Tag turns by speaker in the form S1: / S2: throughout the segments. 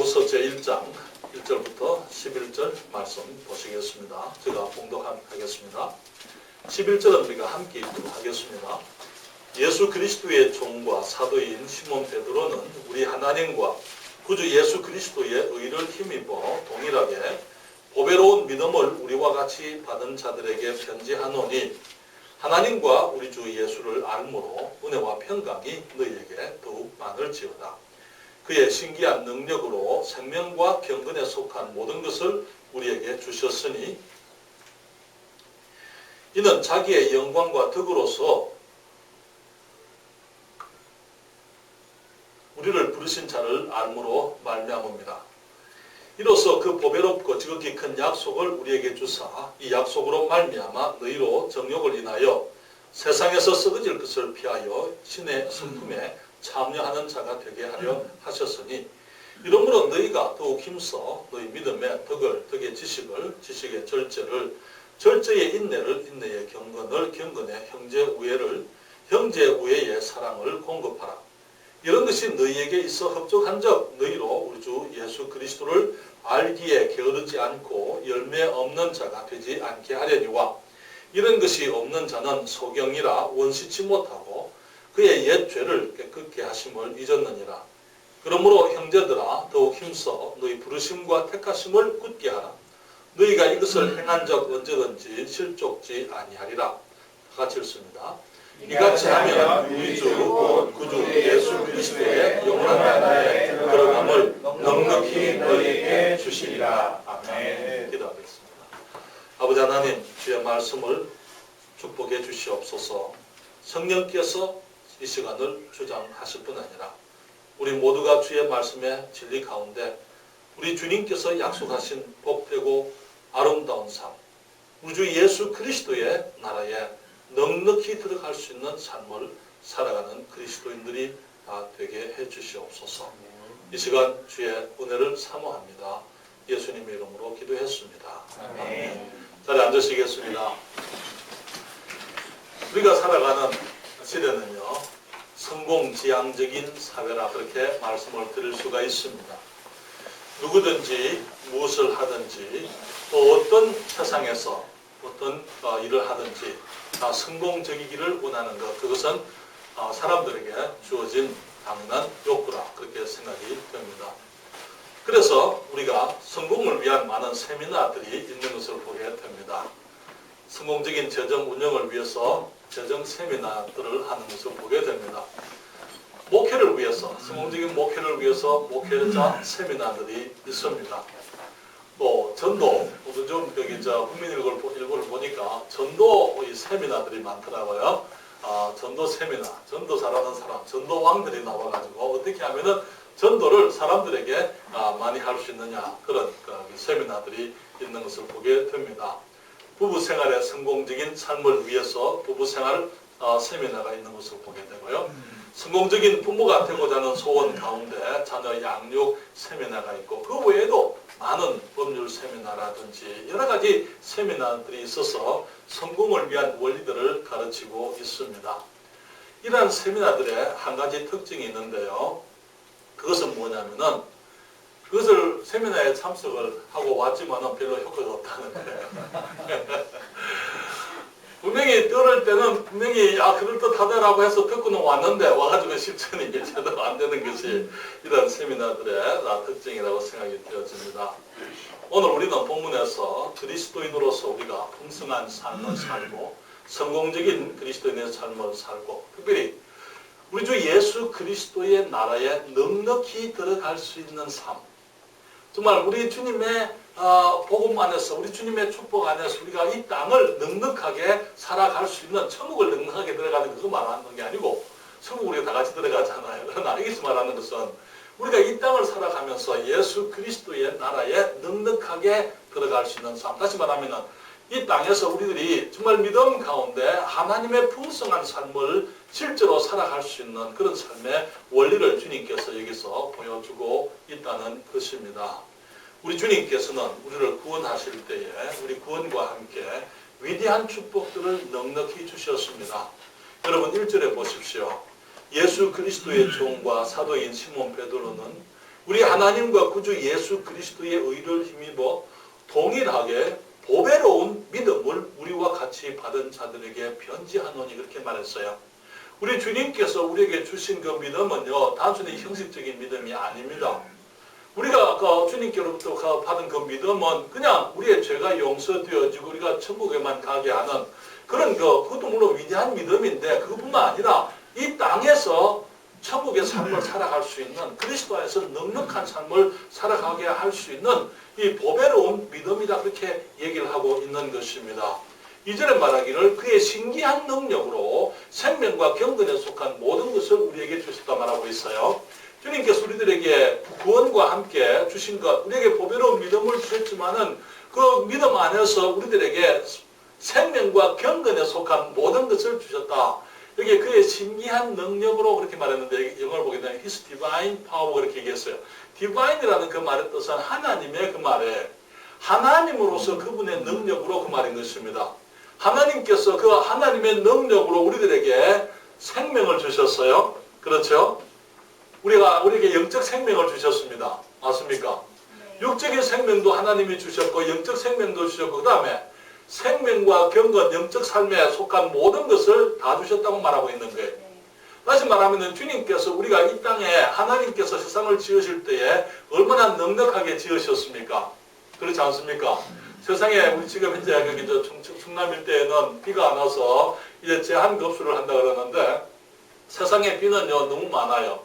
S1: 베드로후서 제1장 1절부터 11절 말씀 보시겠습니다. 제가 봉독하겠습니다. 11절은 우리가 함께 읽도록 하겠습니다. 예수 그리스도의 종과 사도인 시몬 베드로는 우리 하나님과 구주 예수 그리스도의 의를 힘입어 동일하게 보배로운 믿음을 우리와 같이 받은 자들에게 편지하노니 하나님과 우리 주 예수를 알므로 은혜와 평강이 너희에게 더욱 많을지어다. 그의 신기한 능력으로 생명과 경건에 속한 모든 것을 우리에게 주셨으니 이는 자기의 영광과 덕으로서 우리를 부르신 자를 알므로 말미암음이라. 이로써 그 보배롭고 지극히 큰 약속을 우리에게 주사 이 약속으로 말미암아 너희로 정욕을 인하여 세상에서 썩어질 것을 피하여 신의 성품에 참여하는 자가 되게 하려 하셨으니 이러므로 너희가 더욱 힘써 너희 믿음의 덕을, 덕의 지식을, 지식의 절제를, 절제의 인내를, 인내의 경건을, 경건의 형제 우애를, 형제 우애의 사랑을 공급하라. 이런 것이 너희에게 있어 흡족한적 너희로 우리 주 예수 그리스도를 알기에 게으르지 않고 열매 없는 자가 되지 않게 하려니와 이런 것이 없는 자는 소경이라 원시치 못하고 그의 옛 죄를 깨끗게 하심을 잊었느니라. 그러므로 형제들아 더욱 힘써 너희 부르심과 택하심을 굳게 하라. 너희가 이것을 행한 적 언제든지 실족지 아니하리라. 같이 읽습니다. 이같이 하면 우리 주 구주 예수 그리스도의 영원한 나라에 들어감을 넉넉히 너희에게 주시리라. 아멘. 기도하겠습니다. 아버지 하나님, 주의 말씀을 축복해 주시옵소서. 성령께서 이 시간을 주장하실 뿐 아니라 우리 모두가 주의 말씀의 진리 가운데 우리 주님께서 약속하신 복되고 아름다운 삶, 우리 주 예수 그리스도의 나라에 넉넉히 들어갈 수 있는 삶을 살아가는 그리스도인들이 다 되게 해 주시옵소서. 이 시간 주의 은혜를 사모합니다. 예수님의 이름으로 기도했습니다. 아멘. 자리에 앉으시겠습니다. 우리가 살아가는 시대는요, 성공지향적인 사회라 그렇게 말씀을 드릴 수가 있습니다. 누구든지 무엇을 하든지 또 어떤 세상에서 어떤 일을 하든지 다 성공적이기를 원하는 것, 그것은 사람들에게 주어진 당연한 욕구라 그렇게 생각이 됩니다. 그래서 우리가 성공을 위한 많은 세미나들이 있는 것을 보게 됩니다. 성공적인 재정 운영을 위해서 재정 세미나들을 하는 것을 보게 됩니다. 목회를 위해서, 성공적인 목회를 위해서 목회자 세미나들이 있습니다. 또 전도, 좀 국민일보를 보니까 전도 세미나들이 많더라고요. 전도 세미나, 전도 잘하는 사람, 전도왕들이 나와가지고 어떻게 하면은 전도를 사람들에게 많이 할 수 있느냐, 그런 세미나들이 있는 것을 보게 됩니다. 부부 생활의 성공적인 삶을 위해서 부부 생활 세미나가 있는 것을 보게 되고요. 성공적인 부모가 되고자 하는 소원 가운데 자녀 양육 세미나가 있고 그 외에도 많은 법률 세미나라든지 여러 가지 세미나들이 있어서 성공을 위한 원리들을 가르치고 있습니다. 이러한 세미나들의 한 가지 특징이 있는데요. 그것은 뭐냐면은 그것을 세미나에 참석을 하고 왔지만은 별로 효과가 없다는 거예요. 분명히 들을 때는 분명히 그럴듯하다라고 해서 듣고는 왔는데 와가지고 실천이 제대로 안 되는 것이 이런 세미나들의 특징이라고 생각이 되어집니다. 오늘 우리는 본문에서 그리스도인으로서 우리가 풍성한 삶을 살고 성공적인 그리스도인의 삶을 살고 특별히 우리 주 예수 그리스도의 나라에 넉넉히 들어갈 수 있는 삶, 정말 우리 주님의 복음 안에서 우리 주님의 축복 안에서 우리가 이 땅을 넉넉하게 살아갈 수 있는 천국을 넉넉하게 들어가는 그거 말하는 게 아니고 천국 우리가 다 같이 들어가잖아요. 그러나 여기서 말하는 것은 우리가 이 땅을 살아가면서 예수 그리스도의 나라에 넉넉하게 들어갈 수 있는 삶, 다시 말하면 이 땅에서 우리들이 정말 믿음 가운데 하나님의 풍성한 삶을 실제로 살아갈 수 있는 그런 삶의 원리를 주님께서 여기서 보여주고 있다는 것입니다. 우리 주님께서는 우리를 구원하실 때에 우리 구원과 함께 위대한 축복들을 넉넉히 주셨습니다. 여러분 1절에 보십시오. 예수 그리스도의 종과 사도인 시몬 베드로는 우리 하나님과 구주 예수 그리스도의 의를 힘입어 동일하게 보배로운 믿음을 우리와 같이 받은 자들에게 편지하노니 그렇게 말했어요. 우리 주님께서 우리에게 주신 그 믿음은요, 단순히 형식적인 믿음이 아닙니다. 우리가 주님께로부터 받은 그 믿음은 그냥 우리의 죄가 용서되어지고 우리가 천국에만 가게 하는 그런 그것도 물론 위대한 믿음인데, 그것뿐만 아니라 이 땅에서 천국의 삶을 살아갈 수 있는, 그리스도 안에서 넉넉한 삶을 살아가게 할 수 있는 이 보배로운 믿음이다, 그렇게 얘기를 하고 있는 것입니다. 이전에 말하기를 그의 신기한 능력으로 생명과 경건에 속한 모든 것을 우리에게 주셨다 말하고 있어요. 주님께서 우리들에게 구원과 함께 주신 것, 우리에게 보배로운 믿음을 주셨지만은 그 믿음 안에서 우리들에게 생명과 경건에 속한 모든 것을 주셨다. 여기에 그의 신기한 능력으로 그렇게 말했는데, 영어를 보게 되면 His divine power 그렇게 얘기했어요. divine이라는 그 말의 뜻은 하나님의 그 말에, 하나님으로서 그분의 능력으로 그 말인 것입니다. 하나님께서 그 하나님의 능력으로 우리들에게 생명을 주셨어요. 그렇죠? 우리에게 영적 생명을 주셨습니다. 맞습니까? 네. 육적인 생명도 하나님이 주셨고 영적 생명도 주셨고, 그 다음에 생명과 경건, 영적 삶에 속한 모든 것을 다 주셨다고 말하고 있는 거예요. 네. 다시 말하면 주님께서 우리가 이 땅에 하나님께서 세상을 지으실 때에 얼마나 넉넉하게 지으셨습니까? 그렇지 않습니까? 세상에 우리 지금 현재 여기 충남 일대에는 비가 안 와서 이제 제한급수를 한다 그러는데, 세상에 비는요 너무 많아요.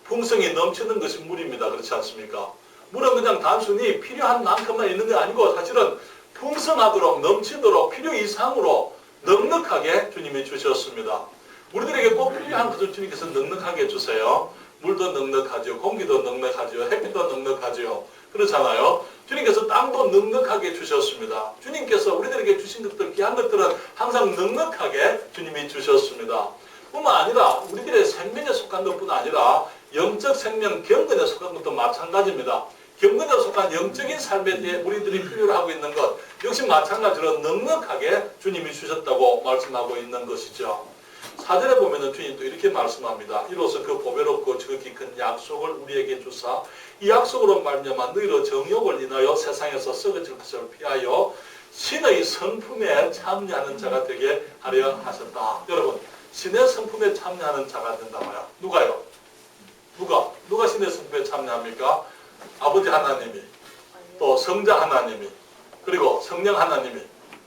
S1: 풍성이 넘치는 것이 물입니다. 그렇지 않습니까? 물은 그냥 단순히 필요한 만큼만 있는 게 아니고 사실은 풍성하도록 넘치도록 필요 이상으로 넉넉하게 주님이 주셨습니다. 우리들에게 꼭 필요한 것을 주님께서 넉넉하게 주세요. 물도 넉넉하죠. 공기도 넉넉하죠. 햇빛도 넉넉하죠. 그렇잖아요. 주님께서 땅도 넉넉하게 주셨습니다. 주님께서 우리들에게 주신 것들, 귀한 것들은 항상 넉넉하게 주님이 주셨습니다. 뿐만 아니라 우리들의 생명에 속한 것뿐 아니라 영적 생명, 경건에 속한 것도 마찬가지입니다. 경건에 속한 영적인 삶에 대해 우리들이 필요로 하고 있는 것 역시 마찬가지로 넉넉하게 주님이 주셨다고 말씀하고 있는 것이죠. 4절에 보면은 주님도 이렇게 말씀합니다. 이로써 그 보배롭고 지극히 큰 약속을 우리에게 주사 이 약속으로 말미암아 너희로 정욕을 인하여 세상에서 썩어질 것을 피하여 신의 성품에 참여하는 자가 되게 하려 하셨다. 여러분, 신의 성품에 참여하는 자가 된다고요. 누가요? 누가 신의 성품에 참여합니까? 아버지 하나님이, 또 성자 하나님이, 그리고 성령 하나님이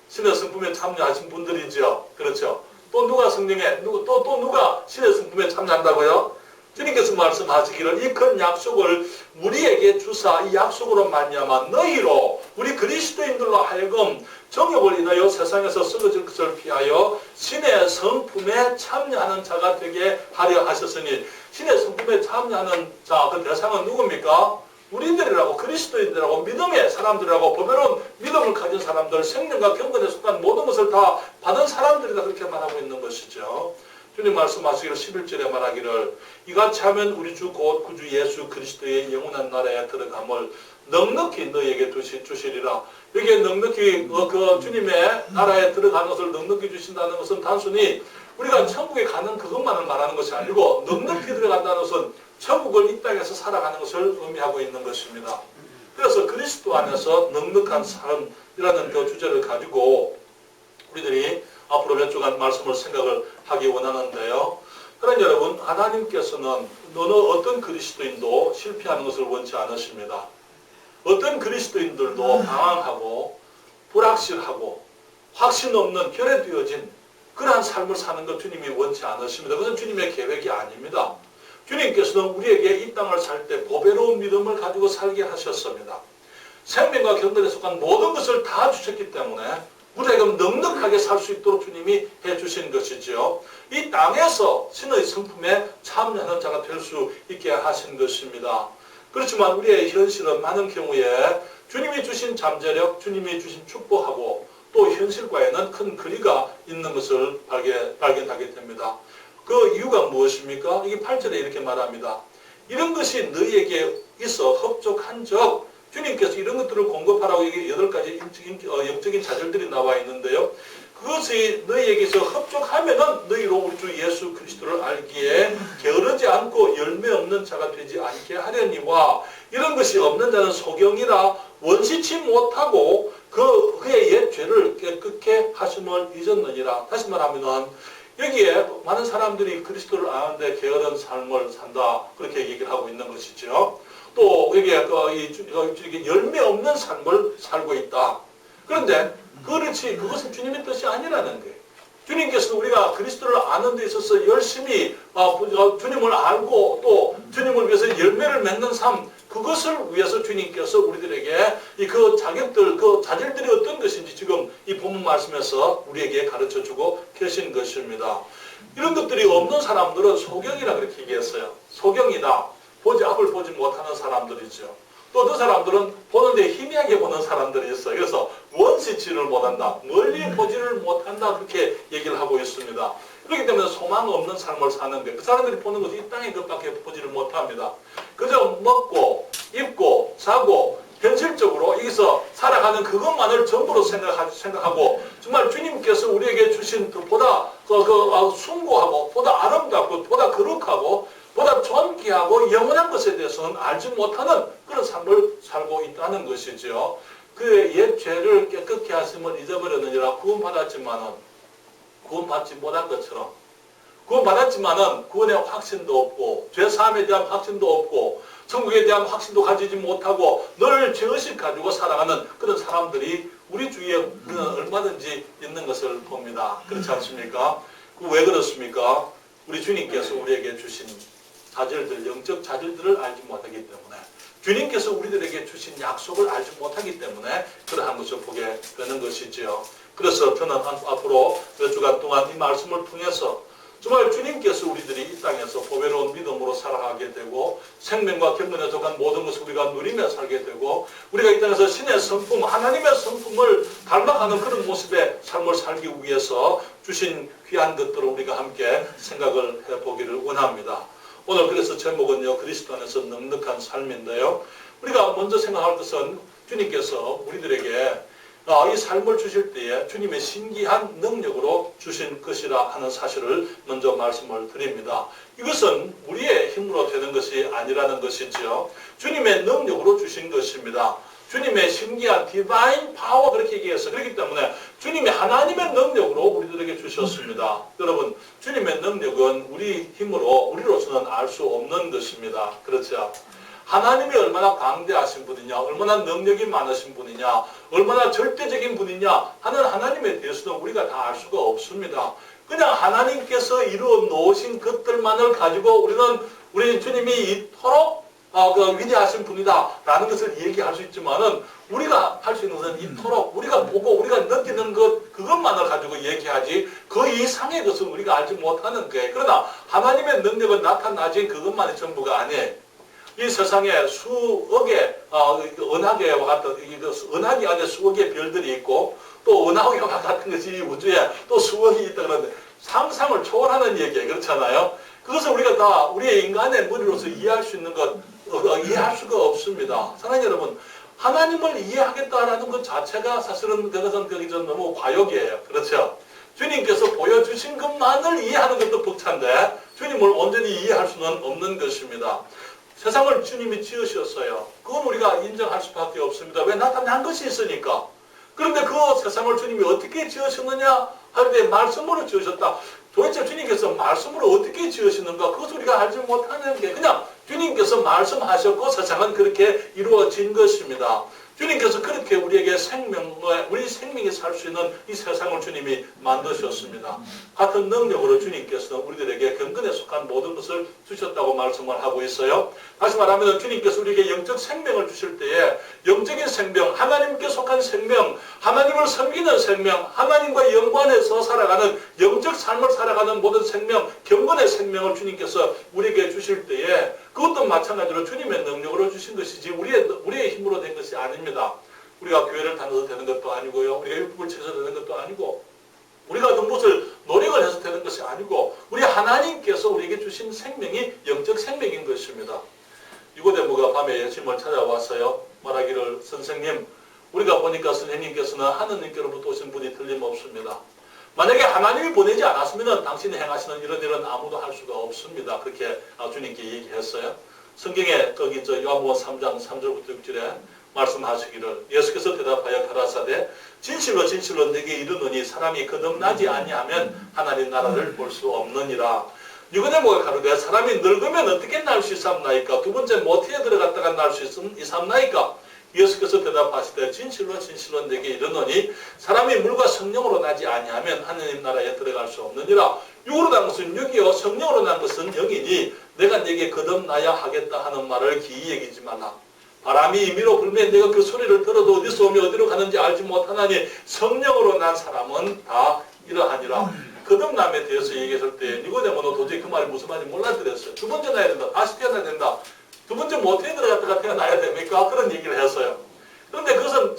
S1: 신의 성품에 참여하신 분들이죠. 그렇죠? 또 누가 누가 신의 성품에 참여한다고요? 주님께서 말씀하시기를 이 큰 약속을 우리에게 주사 이 약속으로 말미암아 너희로, 우리 그리스도인들로 하여금 정욕을 인하여 세상에서 썩어질 것을 피하여 신의 성품에 참여하는 자가 되게 하려 하셨으니, 신의 성품에 참여하는 자, 그 대상은 누굽니까? 우리들이라고, 그리스도인들이라고, 믿음의 사람들이라고, 보배로운 믿음을 가진 사람들, 생명과 경건에 속한 모든 것을 다 받은 사람들이다, 그렇게 말하고 있는 것이죠. 주님 말씀하시기를 11절에 말하기를 이같이 하면 우리 주 곧 구주 예수 그리스도의 영원한 나라에 들어감을 넉넉히 너희에게 주시리라. 여기에 넉넉히 그 주님의 나라에 들어가는 것을 넉넉히 주신다는 것은 단순히 우리가 천국에 가는 그것만을 말하는 것이 아니고, 넉넉히 들어간다는 것은 천국을 이 땅에서 살아가는 것을 의미하고 있는 것입니다. 그래서 그리스도 안에서 넉넉한 삶이라는 그 주제를 가지고 우리들이 앞으로 몇 주간 말씀을 생각을 하기 원하는데요. 그러나 여러분, 하나님께서는 어느 어떤 그리스도인도 실패하는 것을 원치 않으십니다. 어떤 그리스도인들도 방황하고 불확실하고 확신 없는 결여되어진 그러한 삶을 사는 것 주님이 원치 않으십니다. 그것은 주님의 계획이 아닙니다. 주님께서는 우리에게 이 땅을 살 때 보배로운 믿음을 가지고 살게 하셨습니다. 생명과 경건에 속한 모든 것을 다 주셨기 때문에 우리가 넉넉하게 살 수 있도록 주님이 해주신 것이죠. 이 땅에서 신의 성품에 참여하는 자가 될 수 있게 하신 것입니다. 그렇지만 우리의 현실은 많은 경우에 주님이 주신 잠재력, 주님이 주신 축복하고 또 현실과에는 큰 거리가 있는 것을 발견하게 됩니다. 그 이유가 무엇입니까? 이게 8절에 이렇게 말합니다. 이런 것이 너희에게 있어 흡족한 적, 주님께서 이런 것들을 공급하라고 이게 8가지 영적인 자질들이 나와 있는데요. 그것이 너희에게서 흡족하면은 너희로 우리 주 예수 그리스도를 알기에 게으르지 않고 열매 없는 자가 되지 않게 하려니와 이런 것이 없는 자는 소경이라 원시치 못하고 그의 옛 죄를 깨끗게 하심을 잊었느니라. 다시 말하면은 여기에 많은 사람들이 그리스도를 아는데 게으른 삶을 산다. 그렇게 얘기를 하고 있는 것이죠. 또 여기에 열매 없는 삶을 살고 있다. 그런데 그것은 주님의 뜻이 아니라는 거예요. 주님께서는 우리가 그리스도를 아는 데 있어서 열심히 주님을 알고 또 주님을 위해서 열매를 맺는 삶, 그것을 위해서 주님께서 우리들에게 그 자격들, 그 자질들이 어떤 것인지 지금 이 본문 말씀에서 우리에게 가르쳐주고 계신 것입니다. 이런 것들이 없는 사람들은 소경이라 그렇게 얘기했어요. 소경이다. 앞을 보지 못하는 사람들이죠. 또 어떤 사람들은 보는데 희미하게 보는 사람들이 있어요. 그래서 원시치를 못한다. 멀리 보지를 못한다. 그렇게 얘기를 하고 있습니다. 그렇기 때문에 소망 없는 삶을 사는데 그 사람들이 보는 것이 이 땅의 것밖에 보지를 못합니다. 그저 먹고 입고 사고 현실적으로 여기서 살아가는 그것만을 전부로 생각하고 정말 주님께서 우리에게 주신 보다 숭고하고 보다 아름답고 보다 거룩하고 보다 존귀하고 영원한 것에 대해서는 알지 못하는 그런 삶을 살고 있다는 것이죠. 그의 옛 죄를 깨끗게 하심을 잊어버렸느니라. 구원받지 못한 것처럼 구원받았지만은 구원의 확신도 없고 죄사함에 대한 확신도 없고 천국에 대한 확신도 가지지 못하고 늘 죄의식 가지고 살아가는 그런 사람들이 우리 주위에 얼마든지 있는 것을 봅니다. 그렇지 않습니까? 왜 그렇습니까? 우리 주님께서 우리에게 주신 자질들, 영적 자질들을 알지 못하기 때문에 주님께서 우리들에게 주신 약속을 알지 못하기 때문에 그러한 것을 보게 되는 것이지요. 그래서 저는 앞으로 몇 주간 동안 이 말씀을 통해서 정말 주님께서 우리들이 이 땅에서 보배로운 믿음으로 살아가게 되고 생명과 경건에 속한 모든 것을 우리가 누리며 살게 되고 우리가 이 땅에서 신의 성품, 하나님의 성품을 닮아가는 그런 모습의 삶을 살기 위해서 주신 귀한 것들을 우리가 함께 생각을 해보기를 원합니다. 오늘 그래서 제목은요, 그리스도 안에서 넉넉한 삶인데요. 우리가 먼저 생각할 것은 주님께서 우리들에게 이 삶을 주실 때에 주님의 신기한 능력으로 주신 것이라 하는 사실을 먼저 말씀을 드립니다. 이것은 우리의 힘으로 되는 것이 아니라는 것이지요. 주님의 능력으로 주신 것입니다. 주님의 신기한 디바인 파워 그렇게 얘기해서 그렇기 때문에 주님의 하나님의 능력으로 우리들에게 주셨습니다. 여러분, 주님의 능력은 우리 힘으로 우리로서는 알 수 없는 것입니다. 그렇죠? 하나님이 얼마나 강대하신 분이냐, 얼마나 능력이 많으신 분이냐, 얼마나 절대적인 분이냐 하는 하나님에 대해서는 우리가 다 알 수가 없습니다. 그냥 하나님께서 이루어 놓으신 것들만을 가지고 우리 주님이 이토록 위대하신 분이다 라는 것을 얘기할 수 있지만은 우리가 할 수 있는 것은 이토록 우리가 보고 우리가 느끼는 그것만을 가지고 얘기하지 그 이상의 것은 우리가 알지 못하는 거예요. 그러나 하나님의 능력은 나타나진 그것만이 전부가 아니에요. 이 세상에 수억의 은하계와 같은 은하계 안에 수억의 별들이 있고 또 은하계와 같은 것이 이 우주에 또 수억이 있다 그러는데 상상을 초월하는 얘기예요. 그렇잖아요. 그것을 우리가 다 우리의 인간의 머리로서 이해할 수 있는 것 이해할 수가 없습니다. 사랑하는 여러분, 하나님을 이해하겠다라는 것 자체가 사실은 그것은 너무 과욕이에요. 그렇죠? 주님께서 보여주신 것만을 이해하는 것도 벅찬데 주님을 온전히 이해할 수는 없는 것입니다. 세상을 주님이 지으셨어요. 그건 우리가 인정할 수밖에 없습니다. 왜? 나타난 것이 있으니까. 그런데 그 세상을 주님이 어떻게 지으셨느냐 할 때 말씀으로 지으셨다. 도대체 주님께서 말씀으로 어떻게 지으시는가 그것을 우리가 알지 못하는 게 그냥 주님께서 말씀하셨고 세상은 그렇게 이루어진 것입니다. 주님께서 그렇게 우리에게 우리 생명이 살 수 있는 이 세상을 주님이 만드셨습니다. 같은 능력으로 주님께서 우리들에게 경건에 속한 모든 것을 주셨다고 말씀을 하고 있어요. 다시 말하면 주님께서 우리에게 영적 생명을 주실 때에 영적인 생명, 하나님께 속한 생명, 하나님을 섬기는 생명, 하나님과 연관해서 살아가는 영적 삶을 살아가는 모든 생명, 경건의 생명을 주님께서 우리에게 주실 때에 그것도 마찬가지로 주님의 능력으로 주신 것이지 우리의 힘으로 된 것이 아닙니다. 우리가 교회를 다녀서 되는 것도 아니고요. 우리가 율법을 지켜서 되는 것도 아니고 우리가 어떤 것을 노력을 해서 되는 것이 아니고 우리 하나님께서 우리에게 주신 생명이 영적 생명인 것입니다. 니고데모가 밤에 예수님을 찾아왔어요. 말하기를 선생님 우리가 보니까 선생님께서는 하느님께로부터 오신 분이 틀림없습니다. 만약에 하나님이 보내지 않았으면 당신이 행하시는 이런 일은 아무도 할 수가 없습니다. 그렇게 주님께 얘기했어요. 성경에 거기 요한복음 3장 3절부터 6절에 말씀하시기를 예수께서 대답하여 가라사대 진실로 진실로 내게 이르노니 사람이 거듭나지 아니하면 하나님 나라를 볼 수 없느니라. 니고데모가 가로되 사람이 늙으면 어떻게 날 수 있삼나이까? 두 번째 모태에 들어갔다가 날 수 있삼나이까? 예수께서 대답하시되 진실로 진실로 내게 이르노니 사람이 물과 성령으로 나지 아니하면 하나님 나라에 들어갈 수 없느니라. 육으로 난 것은 육이요 성령으로 난 것은 영이니 내가 네게 거듭나야 하겠다 하는 말을 기이 여기지 말라. 바람이 임의로 불면 내가 그 소리를 들어도 어디서 오며 어디로 가는지 알지 못하나니 성령으로 난 사람은 다 이러하니라. 거듭남에 대해서 얘기했을 때 니고데모는 도저히 그 말이 무슨 말인지 몰라들었어요. 두 번째 나야 된다. 다시 태어나야 된다. 두 번째 모태에 들어갔다가 태어나야 됩니까? 그런 얘기를 했어요. 그런데 그것은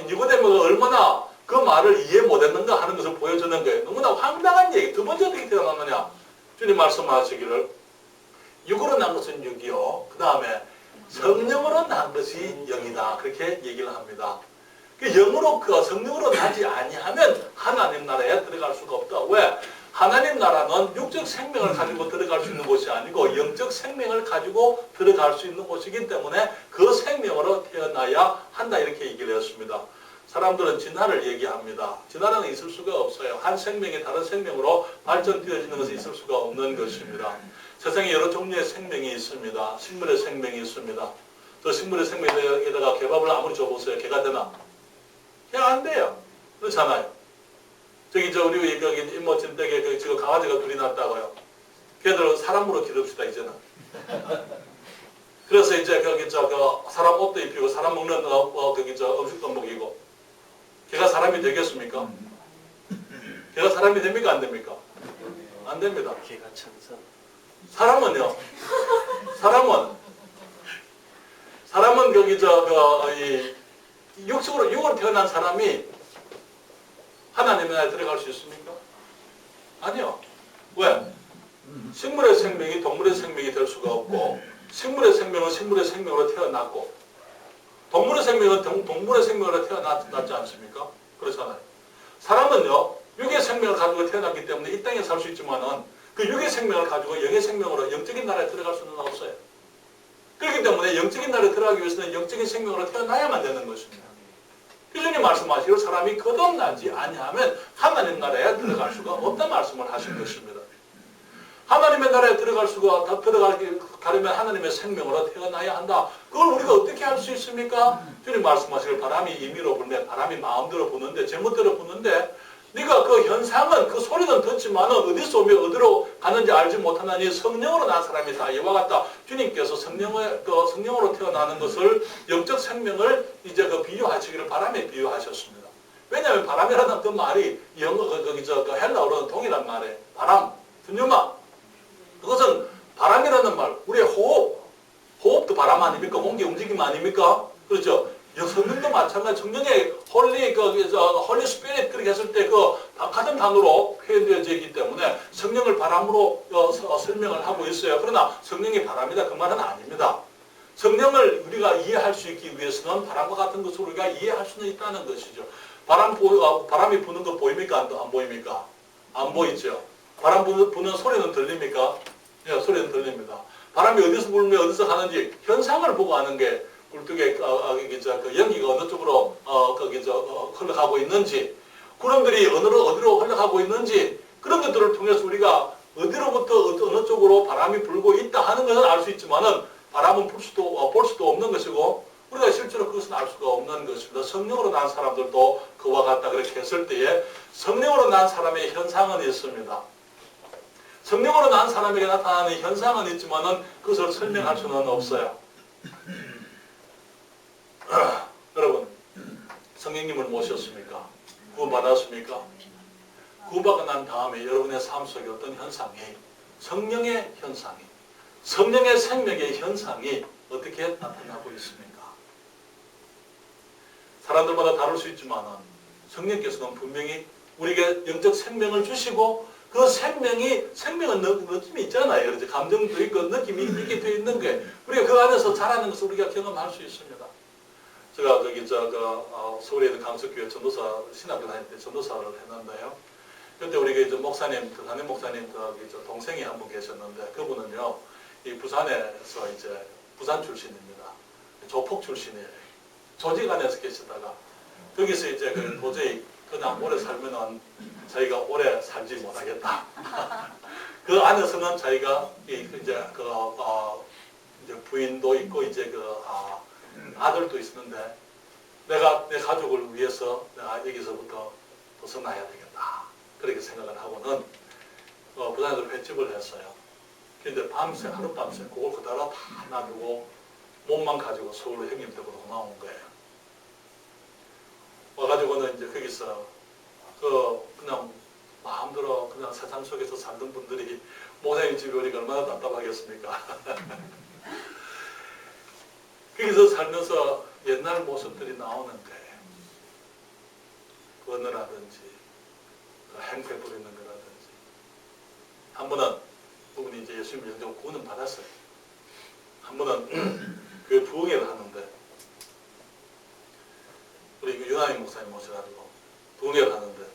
S1: 니고데모가 얼마나 그 말을 이해 못했는가 하는 것을 보여주는 거예요. 너무나 황당한 얘기. 두 번째 어떻게 태어났느냐? 주님 말씀하시기를 육으로 난 것은 육이요. 그 다음에 성령으로 난 것이 영이다. 그렇게 얘기를 합니다. 영으로 성령으로 나지 아니하면 하나님 나라에 들어갈 수가 없다. 왜? 하나님 나라는 육적 생명을 가지고 들어갈 수 있는 곳이 아니고 영적 생명을 가지고 들어갈 수 있는 곳이기 때문에 그 생명으로 태어나야 한다. 이렇게 얘기를 했습니다. 사람들은 진화를 얘기합니다. 진화는 있을 수가 없어요. 한 생명이 다른 생명으로 발전되어지는 것이 있을 수가 없는 것입니다. 세상에 여러 종류의 생명이 있습니다. 식물의 생명이 있습니다. 저 식물의 생명에다가 개밥을 아무리 줘보세요. 개가 되나? 개가 안 돼요. 그렇잖아요. 우리 여기 이모친 댁에 지금 강아지가 둘이 났다고요. 걔들은 사람으로 기릅시다, 이제는. 그래서 이제 사람 옷도 입히고 사람 먹는 음식도 먹이고. 걔가 사람이 되겠습니까? 걔가 사람이 됩니까? 안 됩니까? 안 됩니다.
S2: 걔가 천사.
S1: 사람은요. 사람은 육으로 태어난 사람이 하나님의 나라에 들어갈 수 있습니까? 아니요. 왜? 식물의 생명이 동물의 생명이 될 수가 없고, 식물의 생명은 식물의 생명으로 태어났고, 동물의 생명은 동물의 생명으로 태어났지 않습니까? 그렇잖아요. 사람은요, 육의 생명을 가지고 태어났기 때문에 이 땅에 살 수 있지만은 그 육의 생명을 가지고 영의 생명으로 영적인 나라에 들어갈 수는 없어요. 그렇기 때문에 영적인 나라에 들어가기 위해서는 영적인 생명으로 태어나야만 되는 것입니다. 주님 말씀하시기로 사람이 거듭나지 아니하면 하나님 나라에 들어갈 수가 없다는 말씀을 하신 것입니다. 하나님의 나라에 들어가려면 하나님의 생명으로 태어나야 한다. 그걸 우리가 어떻게 할 수 있습니까? 주님 말씀하시기를 바람이 임의로 불면 바람이 마음대로 부는데 제멋대로 부는데 네가 그 현상은 그 소리는 듣지만 어디서 오며 어디로 가는지 알지 못하나니 성령으로 난 사람이 다 이와 같다. 주님께서 성령으로 태어나는 것을 영적 생명을 이제 비유하시기를 바람에 비유하셨습니다. 왜냐하면 바람이라는 그 말이 헬라어로는 동일한 말이에요. 바람, 푸뉴마. 그것은 바람이라는 말, 우리의 호흡도 바람 아닙니까? 공기 움직임 아닙니까? 그렇죠? 성령도 마찬가지. 성령의 홀리 스피릿 그렇게 했을 때 같은 단어로 표현되어져 있기 때문에 성령을 바람으로 설명을 하고 있어요. 그러나 성령이 바람이다 그 말은 아닙니다. 성령을 우리가 이해할 수 있기 위해서는 바람과 같은 것을 우리가 이해할 수는 있다는 것이죠. 바람이 부는 거 보입니까? 안 보입니까? 안 보이죠. 바람 부는 소리는 들립니까? 네, 소리는 들립니다. 바람이 어디서 불며 어디서 가는지 현상을 보고 아는 게 굴뚝에 연기가 어느 쪽으로 흘러가고 있는지, 구름들이 어디로 흘러가고 있는지, 그런 것들을 통해서 우리가 어디로부터 어느 쪽으로 바람이 불고 있다 하는 것은 알 수 있지만은 바람은 볼 수도 없는 것이고 우리가 실제로 그것은 알 수가 없는 것입니다. 성령으로 난 사람들도 그와 같다 그렇게 했을 때에 성령으로 난 사람의 현상은 있습니다. 성령으로 난 사람에게 나타나는 현상은 있지만은 그것을 설명할 수는 없어요. 여러분, 성령님을 모셨습니까? 구원받았습니까? 구원받고 난 다음에 여러분의 삶 속에 어떤 현상이, 성령의 현상이, 성령의 생명의 현상이 어떻게 나타나고 있습니까? 사람들마다 다를 수 있지만은 성령께서는 분명히 우리에게 영적 생명을 주시고 그 생명은 느낌이 있잖아요. 그렇죠? 감정도 있고 느낌이 있게 되어 있는 게 우리가 그 안에서 자라는 것을 우리가 경험할 수 있습니다. 제가 서울에 있는 강석교회 전도사 신학교 다닐 때 전도사를 했는데요. 그때 우리가 이제 목사님, 담임 목사님 동생이 한 분 계셨는데 그분은요 이 부산에서 이제 부산 출신입니다. 조폭 출신이에요. 조직 안에서 계시다가 거기서 이제 그 도저히 그냥 오래 살면은 자기가 오래 살지 못하겠다. 그 안에서는 자기가 이제 이제 부인도 있고 이제 아들도 있었는데 내가 내 가족을 위해서 내가 여기서부터 벗어나야 되겠다. 그렇게 생각을 하고는 부산에서 횟집을 했어요. 근데 밤새 하룻밤새 그걸 그대로 다 놔두고 몸만 가지고 서울로 형님 댁으로 도망온 거예요. 와가지고는 이제 거기서 그냥 마음대로 그냥 세상 속에서 살던 분들이 목사님 집에 오니까 얼마나 답답하겠습니까? 거기서 살면서 옛날 모습들이 나오는 거예요. 언어라든지 행패 부리는 거라든지. 한 번은 그분이 이제 예수님 영접 구원은 받았어요. 한 번은 교회 부흥회를 하는데 우리 유나임 목사님 모셔가지고 부흥회를 하는데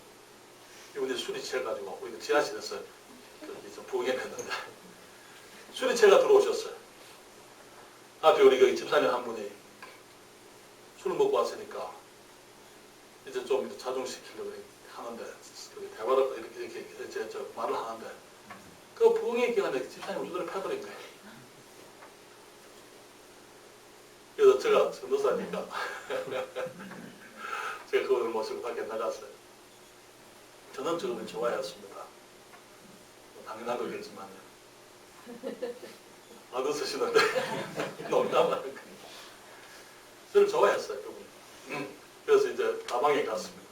S1: 이분이 술이 취해가지고 우리가 지하실에서 부흥회를 했는데 술이 취해가 들어오셨어요. 앞에 우리 그 집사님 한 분이 술을 먹고 왔으니까 이제 좀 자중시키려고 하는데 대화를 이렇게 말을 하는데 그 부흥회 기간에 집사님 우주들을 패버린 거예요. 그래서 제가 전도사니까 제가 그분을 모시고 밖에 나갔어요. 저는 저분을 좋아했습니다. 당연한 거겠지만요. 안 웃으시는데 농담하는 거예요. 저를 좋아했어요, 그분. 그래서 이제 다방에 갔습니다.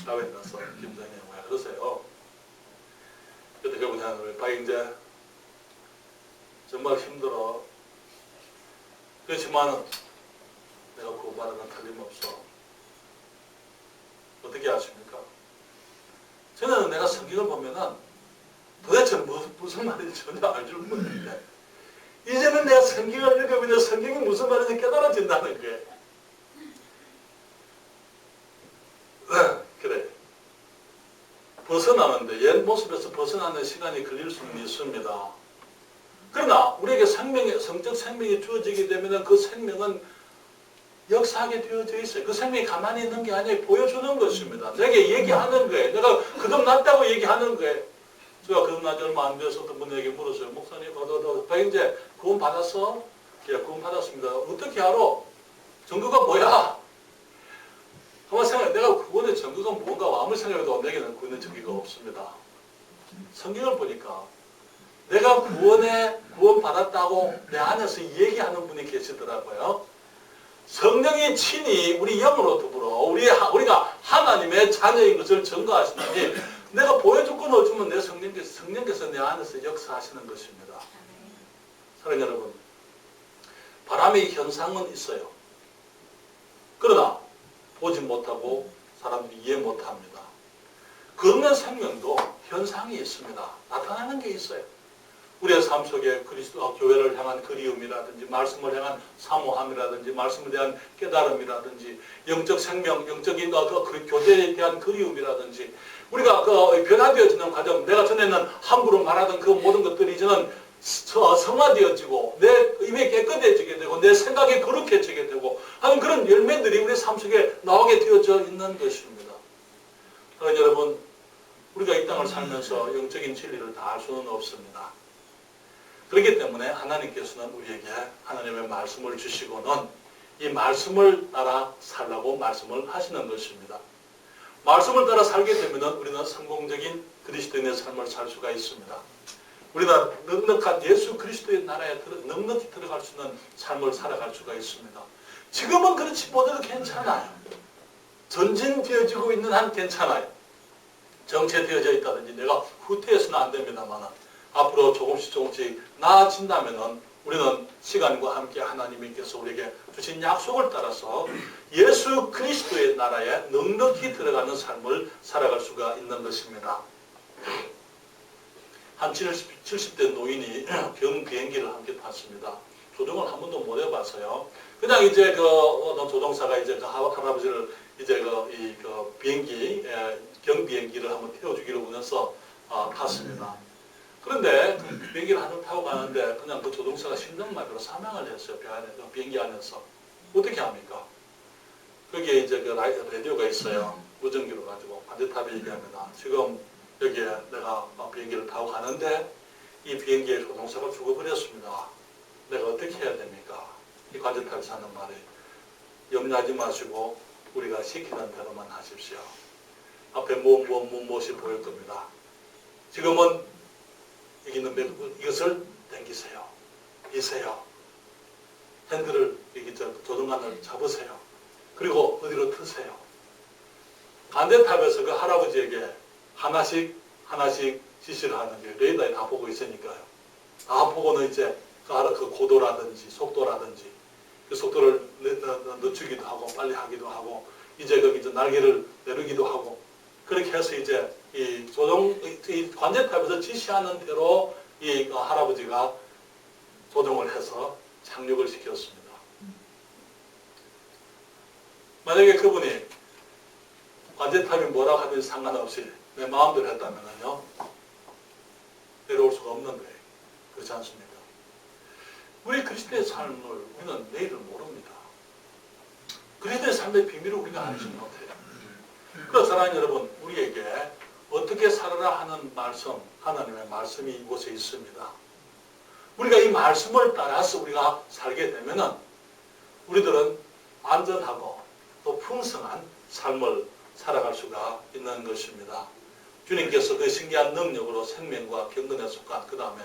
S1: 다방에 가서 김장님 왜 그러세요? 그때 그분이 하는 거예요. 박영재 정말 힘들어. 그렇지만 내가 구원받으면 틀림없어. 어떻게 아십니까? 저는 내가 성경을 보면은 도대체 무슨 말인지 전혀 알지 못했는데 이제는 내가 성경을 읽으면 성경이 무슨 말인지 깨달아진다는 게 그래. 벗어나는데 옛 모습에서 벗어나는 시간이 걸릴 수는 있습니다. 그러나 우리에게 성적 생명이 주어지게 되면 그 생명은 역사하게 되어져 있어요. 그 생명이 가만히 있는 게 아니라 보여주는 것입니다. 내게 얘기하는 거예요. 내가 거듭났다고 얘기하는 거예요. 제가 거듭난 지 얼마 안 돼서 어떤 분에게 물었어요. 목사님, 이제 구원 받았어? 예, 구원 받았습니다. 어떻게 알아? 증거가 뭐야? 한번 생각해. 내가 구원의 증거가 뭔가 아무리 생각해도 내게는 구원의 증거가 없습니다. 성경을 보니까 내가 구원 받았다고 내 안에서 얘기하는 분이 계시더라고요. 성령이 친히 우리 영으로 더불어 우리가 하나님의 자녀인 것을 증거하시나니 내가 보여줄 건 없지만 내 성령께서 내 안에서 역사하시는 것입니다. 사랑하는 여러분, 바람의 현상은 있어요. 그러나 보지 못하고 사람들이 이해 못합니다. 그런 생명도 현상이 있습니다. 나타나는 게 있어요. 우리의 삶 속에 그리스도 교회를 향한 그리움이라든지 말씀을 향한 사모함이라든지 말씀에 대한 깨달음이라든지 영적 생명, 영적인 그 교제에 대한 그리움이라든지 우리가 변화되어지는 과정, 내가 전에는 함부로 말하던 그 모든 것들이 이제는 성화되어지고 내 입이 깨끗해지게 되고 내 생각이 거룩해지게 되고 하는 그런 열매들이 우리 삶 속에 나오게 되어져 있는 것입니다. 그러나 여러분, 우리가 이 땅을 살면서 영적인 진리를 다 알 수는 없습니다. 그렇기 때문에 하나님께서는 우리에게 하나님의 말씀을 주시고는 이 말씀을 따라 살라고 말씀을 하시는 것입니다. 말씀을 따라 살게 되면 우리는 성공적인 그리스도인의 삶을 살 수가 있습니다. 우리는 넉넉한 예수 그리스도의 나라에 넉넉히 들어갈 수 있는 삶을 살아갈 수가 있습니다. 지금은 그렇지 못해도 괜찮아요. 전진되어지고 있는 한 괜찮아요. 정체되어져 있다든지 내가 후퇴해서는 안 됩니다만 앞으로 조금씩 나아진다면 우리는 시간과 함께 하나님께서 우리에게 주신 약속을 따라서 예수 그리스도의 나라에 넉넉히 들어가는 삶을 살아갈 수가 있는 것입니다. 한 70대 노인이 경비행기를 함께 탔습니다. 조종을 한 번도 못 해봤어요. 그냥 이제 조종사가 이제 할아버지를 이제 비행기, 경비행기를 한번 태워주기로 하면서 탔습니다. 그런데 그 비행기를 한번 타고 가는데 그냥 그 조종사가 심장마비로 사망을 했어요. 배 안에, 그 비행기 안에서. 어떻게 합니까? 거기에 이제 그 라디오가 있어요. 무전기로 가지고 관제탑에 얘기합니다. 지금 여기에 내가 비행기를 타고 가는데 이 비행기의 조종사가 죽어버렸습니다. 내가 어떻게 해야 됩니까? 이 관제탑에서 하는 말이 염려하지 마시고 우리가 시키는 대로만 하십시오. 앞에 무엇이 보일 겁니다. 지금은 여기 있는 이것을 당기세요. 미세요. 핸들을 여기 조종관을 잡으세요. 그리고 어디로 트세요. 관제탑에서 그 할아버지에게 하나씩 지시를 하는 게 레이더에 다 보고 있으니까요. 다 보고는 이제 그 고도라든지 속도라든지 그 속도를 늦추기도 하고 빨리 하기도 하고 이제 거기 날개를 내리기도 하고 그렇게 해서 이제 이 관제탑에서 지시하는 대로 이 할아버지가 조종을 해서 착륙을 시켰습니다. 만약에 그분이 관제탑이 뭐라고 하든지 상관없이 내 마음대로 했다면요 내려올 수가 없는 거예요. 그렇지 않습니까? 우리 그리스도의 삶을 우리는 내일을 모릅니다. 그리스도의 삶의 비밀을 우리가 알지 못해요. 그래서 사랑하는 여러분, 우리에게 어떻게 살아라 하는 말씀, 하나님의 말씀이 이곳에 있습니다. 우리가 이 말씀을 따라서 우리가 살게 되면은 우리들은 안전하고 또 풍성한 삶을 살아갈 수가 있는 것입니다. 주님께서 그 신기한 능력으로 생명과 경건에 속한 그 다음에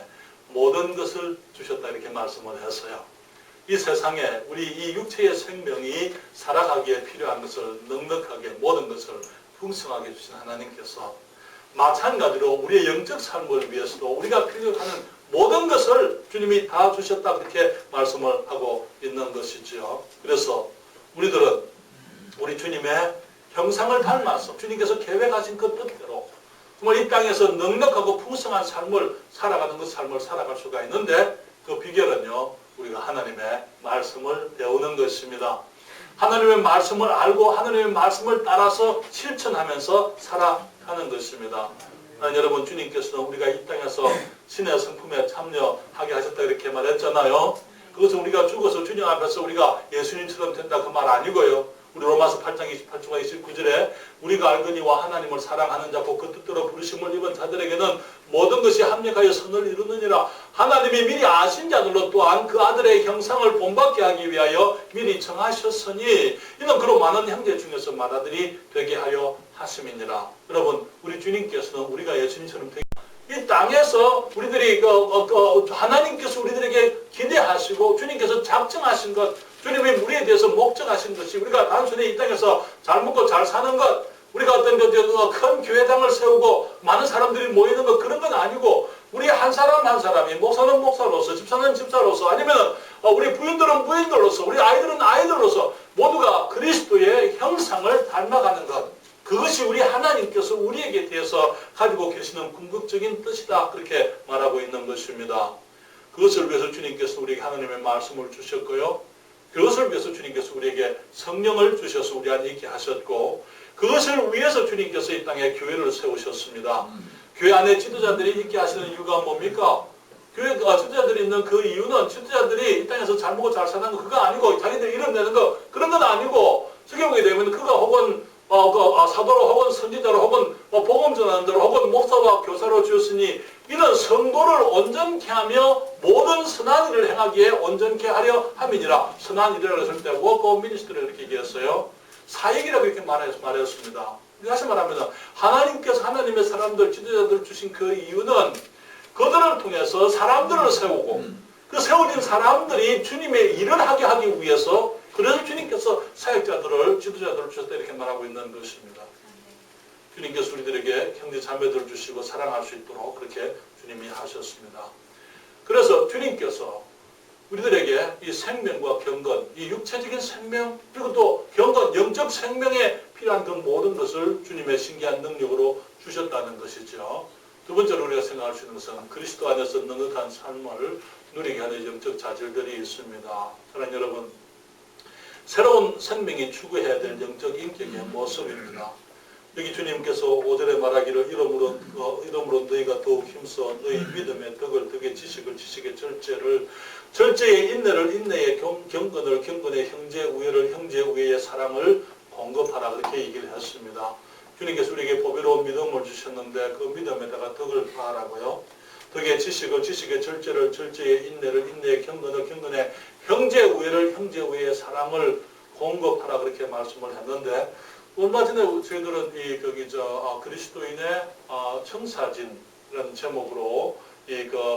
S1: 모든 것을 주셨다 이렇게 말씀을 했어요. 이 세상에 우리 이 육체의 생명이 살아가기에 필요한 것을 넉넉하게 모든 것을 풍성하게 주신 하나님께서 마찬가지로 우리의 영적 삶을 위해서도 우리가 필요하는 모든 것을 주님이 다 주셨다 그렇게 말씀을 하고 있는 것이죠. 그래서 우리들은 우리 주님의 형상을 닮아서 주님께서 계획하신 그 뜻대로 정말 이 땅에서 넉넉하고 풍성한 삶을 살아가는 그 삶을 살아갈 수가 있는데 그 비결은요 우리가 하나님의 말씀을 배우는 것입니다. 하나님의 말씀을 알고 하나님의 말씀을 따라서 실천하면서 살아가는 것입니다. 여러분 주님께서는 우리가 이 땅에서 신의 성품에 참여하게 하셨다 이렇게 말했잖아요. 그것은 우리가 죽어서 주님 앞에서 우리가 예수님처럼 된다 그 말 아니고요. 우리 로마서 8장 28절과 29절에 우리가 알거니와 하나님을 사랑하는 자고 그 뜻대로 부르심을 입은 자들에게는 모든 것이 합력하여 선을 이루느니라. 하나님이 미리 아신 자들로 또한 그 아들의 형상을 본받게 하기 위하여 미리 정하셨으니 이는 그로 많은 형제 중에서 맏아들이 되게 하여 하심이니라. 여러분 우리 주님께서는 우리가 예수님처럼 되게 이 땅에서 우리들이 하나님께서 우리들에게 기대하시고 주님께서 작정하신 것 주님이 우리에 대해서 목적하신 것이 우리가 단순히 이 땅에서 잘 먹고 잘 사는 것 우리가 어떤 큰 교회당을 세우고 많은 사람들이 모이는 것 그런 건 아니고 우리 한 사람 한 사람이 목사는 목사로서 집사는 집사로서 아니면 우리 부인들은 부인들로서 우리 아이들은 아이들로서 모두가 그리스도의 형상을 닮아가는 것 그것이 우리 하나님께서 우리에게 대해서 가지고 계시는 궁극적인 뜻이다 그렇게 말하고 있는 것입니다. 그것을 위해서 주님께서 우리에게 하나님의 말씀을 주셨고요. 그것을 위해서 주님께서 우리에게 성령을 주셔서 우리 안에 있게 하셨고 그것을 위해서 주님께서 이 땅에 교회를 세우셨습니다. 교회 안에 지도자들이 있게 하시는 이유가 뭡니까? 교회 지도자들이 있는 그 이유는 지도자들이 이 땅에서 잘 먹고 잘 사는 거 그거 아니고 자기들 이름 내는 거 그런 건 아니고 성경에 되면 그가 혹은 사도로 혹은 선지자로 혹은 복음 전하는 자로 혹은 목사와 교사로 주었으니 이는 성도를 온전케 하며 모든 선한 일을 행하기에 온전케 하려 함이니라. 선한 일이라고 했을 때 work of ministry 이렇게 얘기했어요. 사역이라고 이렇게 말했습니다. 다시 말하면 하나님께서 하나님의 사람들 지도자들을 주신 그 이유는 그들을 통해서 사람들을 세우고 그 세워진 사람들이 주님의 일을 하게 하기 위해서 그래서 주님께서 사역자들을 지도자들을 주셨다 이렇게 말하고 있는 것입니다. 주님께서 우리들에게 형제 자매들을 주시고 사랑할 수 있도록 그렇게 주님이 하셨습니다. 그래서 주님께서 우리들에게 이 생명과 경건, 이 육체적인 생명 그리고 또 경건, 영적 생명에 필요한 그 모든 것을 주님의 신기한 능력으로 주셨다는 것이죠. 두 번째로 우리가 생각할 수 있는 것은 그리스도 안에서 넉넉한 삶을 누리게 하는 영적 자질들이 있습니다. 사랑하는 여러분, 새로운 생명이 추구해야 될 영적 인격의 모습입니다. 여기 주님께서 5절에 말하기를 이러므로 너희가 더욱 힘써 너희 믿음의 덕의 지식을 지식의 절제의 인내를 인내의 경건을 경건의 형제 우애를 형제 우애의 사랑을 공급하라 그렇게 얘기를 했습니다. 주님께서 우리에게 보배로운 믿음을 주셨는데 그 믿음에다가 덕을 더하라고요. 덕의 지식을 지식의 절제의 인내를 인내의 경건을 경건의 형제 우애를 형제 우애의 사랑을 공급하라 그렇게 말씀을 했는데 얼마 전에 저희들은 그리스도인의 청사진이라는 제목으로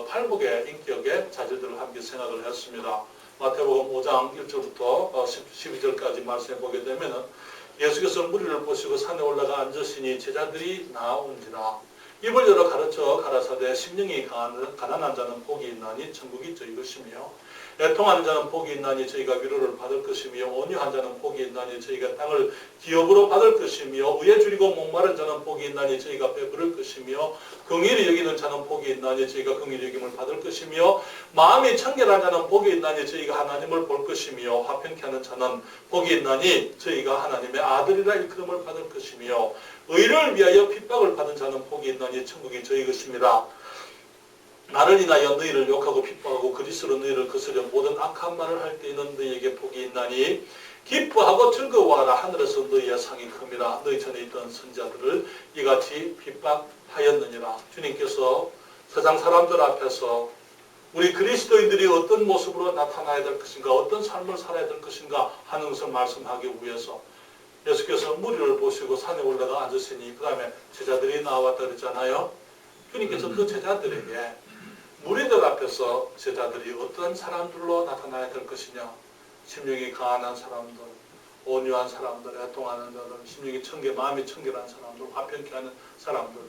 S1: 팔복의 인격의 자질들을 함께 생각을 했습니다. 마태복음 5장 1절부터 12절까지 말씀해 보게 되면은 예수께서 무리를 보시고 산에 올라가 앉으시니 제자들이 나온지라 입을 열어 가르쳐 가라사대 심령이 가난한 자는 복이 있나니 천국이 저희 것이며 애통하는 자는 복이 있나니 저희가 위로를 받을 것이며 온유한 자는 복이 있나니 저희가 땅을 기업으로 받을 것이며 의에 줄이고 목마른 자는 복이 있나니 저희가 배부를 것이며 긍휼히 여기는 자는 복이 있나니 저희가 긍휼히 여김을 받을 것이며 마음이 청결한 자는 복이 있나니 저희가 하나님을 볼 것이며 화평케 하는 자는 복이 있나니 저희가 하나님의 아들이라 일컬음을 받을 것이며 의를 위하여 핍박을 받은 자는 복이 있나니 천국이 저희 것입니다. 나를 인하여 너희를 욕하고 핍박하고 그리스도로 너희를 거스려 모든 악한 말을 할 때에는 너희에게 복이 있나니 기뻐하고 즐거워하라 하늘에서 너희의 상이 큽니다. 너희 전에 있던 선자들을 이같이 핍박하였느니라. 주님께서 세상 사람들 앞에서 우리 그리스도인들이 어떤 모습으로 나타나야 될 것인가 어떤 삶을 살아야 될 것인가 하는 것을 말씀하기 위해서 예수께서 무리를 보시고 산에 올라가 앉으시니 그 다음에 제자들이 나왔다 그랬잖아요. 주님께서 그 제자들에게 무리들 앞에서 제자들이 어떤 사람들로 나타나야 될 것이냐 심령이 가난한 사람들, 온유한 사람들, 애통하는 자들, 심령이 마음이 청결한 사람들, 화평케 하는 사람들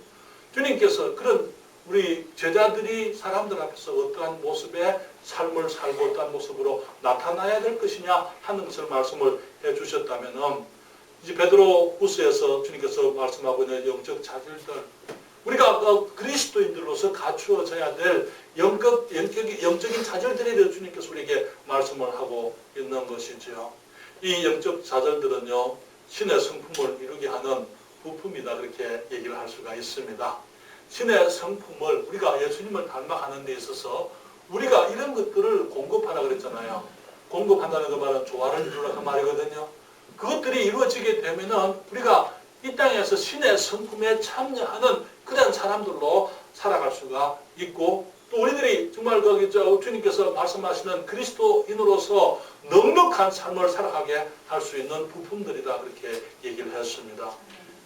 S1: 주님께서 그런 우리 제자들이 사람들 앞에서 어떠한 모습의 삶을 살고 어떠한 모습으로 나타나야 될 것이냐 하는 것을 말씀을 해주셨다면 이제 베드로후서에서 주님께서 말씀하고 있는 영적 자질들 우리가 그리스도인들로서 갖추어져야 될 영적인 자질들에 대해 주님께서 우리에게 말씀을 하고 있는 것이죠. 이 영적 자질들은요 신의 성품을 이루게 하는 부품이다 그렇게 얘기를 할 수가 있습니다. 신의 성품을 우리가 예수님을 닮아가는 데 있어서 우리가 이런 것들을 공급하라 그랬잖아요. 공급한다는 그 말은 조화를 이루라 그 말이거든요. 그것들이 이루어지게 되면은 우리가 이 땅에서 신의 성품에 참여하는 그런 사람들로 살아갈 수가 있고 또 우리들이 정말 주님께서 말씀하시는 그리스도인으로서 넉넉한 삶을 살아가게 할 수 있는 부품들이다 그렇게 얘기를 했습니다.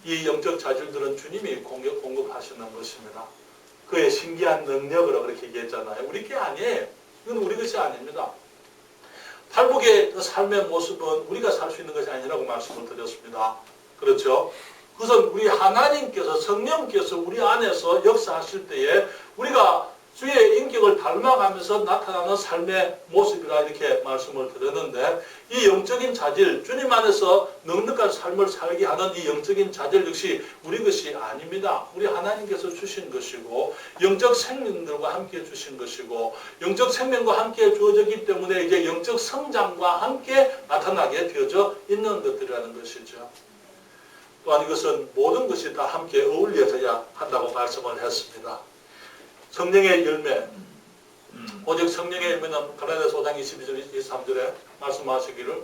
S1: 이 영적 자질들은 주님이 공급하시는 것입니다. 그의 신기한 능력으로 그렇게 얘기했잖아요. 우리 게 아니에요. 이건 우리 것이 아닙니다. 팔복의 삶의 모습은 우리가 살 수 있는 것이 아니라고 말씀을 드렸습니다. 그렇죠? 그것은 우리 하나님께서 성령께서 우리 안에서 역사하실 때에 우리가 주의 인격을 닮아가면서 나타나는 삶의 모습이라 이렇게 말씀을 드렸는데 이 영적인 자질, 주님 안에서 넉넉한 삶을 살게 하는 이 영적인 자질 역시 우리 것이 아닙니다. 우리 하나님께서 주신 것이고 영적 생명들과 함께 주신 것이고 영적 생명과 함께 주어졌기 때문에 이제 영적 성장과 함께 나타나게 되어져 있는 것들이라는 것이죠. 또한 이것은 모든 것이 다 함께 어울려져야 한다고 말씀을 했습니다. 성령의 열매, 오직 성령의 열매는 갈라디아서 5장 22절 23절에 말씀하시기를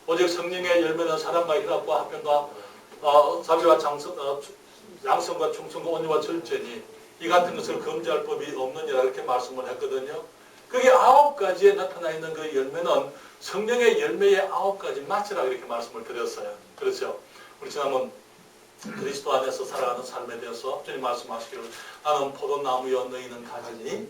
S1: 오직 성령의 열매는 사랑과 희락과 화평과 자비와 양성과 충성과 온유와 절제니 이 같은 것을 금지할 법이 없느니라 이렇게 말씀을 했거든요. 그게 9가지에 나타나 있는 그 열매는 성령의 열매의 9가지 맛이라 이렇게 말씀을 드렸어요. 그렇죠? 우리 지난번 그리스도 안에서 살아가는 삶에 대해서 주님 말씀하시기를 나는 포도나무여 너희는 가지니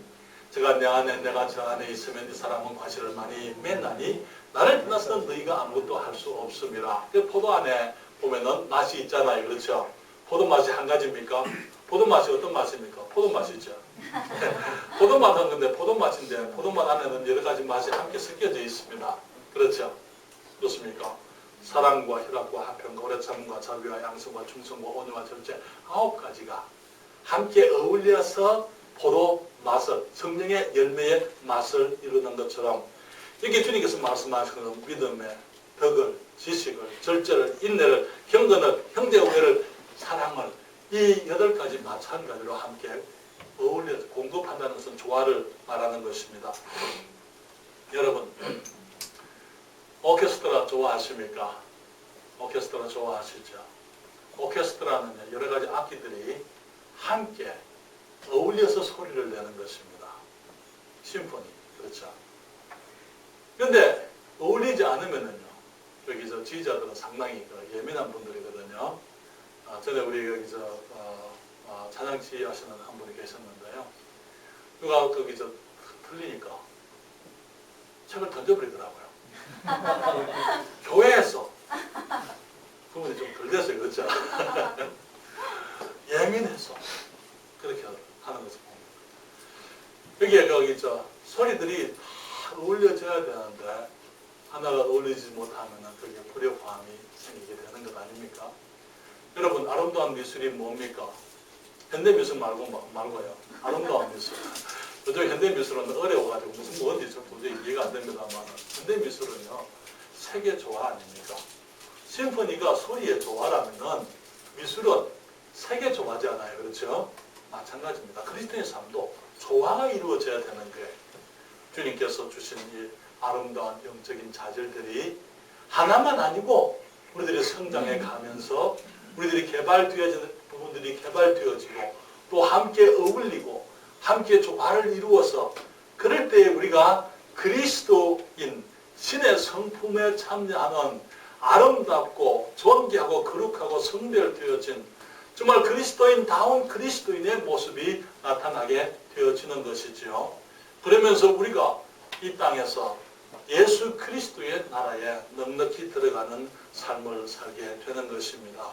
S1: 제가 내 안에 내가 저 안에 있으면 이 사람은 과실을 많이 맺나니 나를 떠나서는 너희가 아무것도 할 수 없습니다. 포도 안에 보면은 맛이 있잖아요. 그렇죠? 포도 맛이 한 가지입니까? 포도 맛이 어떤 맛입니까? 포도 맛이죠. 포도 맛은 근데 포도 맛인데 포도 맛 안에는 여러 가지 맛이 함께 섞여져 있습니다. 그렇죠? 그렇습니까? 사랑과 희락과 화평과 오래 참음과 자비와 양성과 충성과 온유와 절제 9가지가 함께 어울려서 포도 맛을 성령의 열매의 맛을 이루는 것처럼 이렇게 주님께서 말씀하시는 믿음의 덕을 지식을 절제를 인내를 경건을 형제 우애를 사랑을 이 8가지 마찬가지로 함께 어울려 공급한다는 것은 조화를 말하는 것입니다. 여러분, 오케스트라 좋아하십니까? 오케스트라 좋아하시죠? 오케스트라는 여러 가지 악기들이 함께 어울려서 소리를 내는 것입니다. 심포니, 그렇죠? 그런데 어울리지 않으면은요, 여기서 지휘자들은 상당히 예민한 분들이거든요. 전에 우리 여기서 찬양 지휘하시는 한 분이 계셨는데요. 누가 거기서 틀리니까 책을 던져버리더라고요. 교회에서. 그분이 좀 덜 됐어요, 그렇죠? 예민해서 그렇게 하는 것을 봅니다. 여기에 소리들이 다 어울려져야 되는데 하나가 어울리지 못하면 그게 불협화음이 생기게 되는 것 아닙니까? 여러분, 아름다운 미술이 뭡니까? 현대미술 말고요. 아름다운 미술. 요즘 현대미술은 어려워가지고 무슨 뭔지 도저히 이해가 안 됩니다만, 현대미술은요, 세계 조화 아닙니까? 심포니가 소리의 조화라면은 미술은 세계 조화잖아요. 그렇죠? 마찬가지입니다. 그리스도의 삶도 조화가 이루어져야 되는 거예요. 주님께서 주신 이 아름다운 영적인 자질들이 하나만 아니고 우리들이 성장해 가면서 우리들이 개발되어지는 부분들이 개발되어지고 또 함께 어울리고 함께 조화를 이루어서 그럴 때 우리가 그리스도인 신의 성품에 참여하는 아름답고 존귀하고 거룩하고 성별되어진 정말 그리스도인다운 그리스도인의 모습이 나타나게 되어지는 것이지요. 그러면서 우리가 이 땅에서 예수 그리스도의 나라에 넉넉히 들어가는 삶을 살게 되는 것입니다.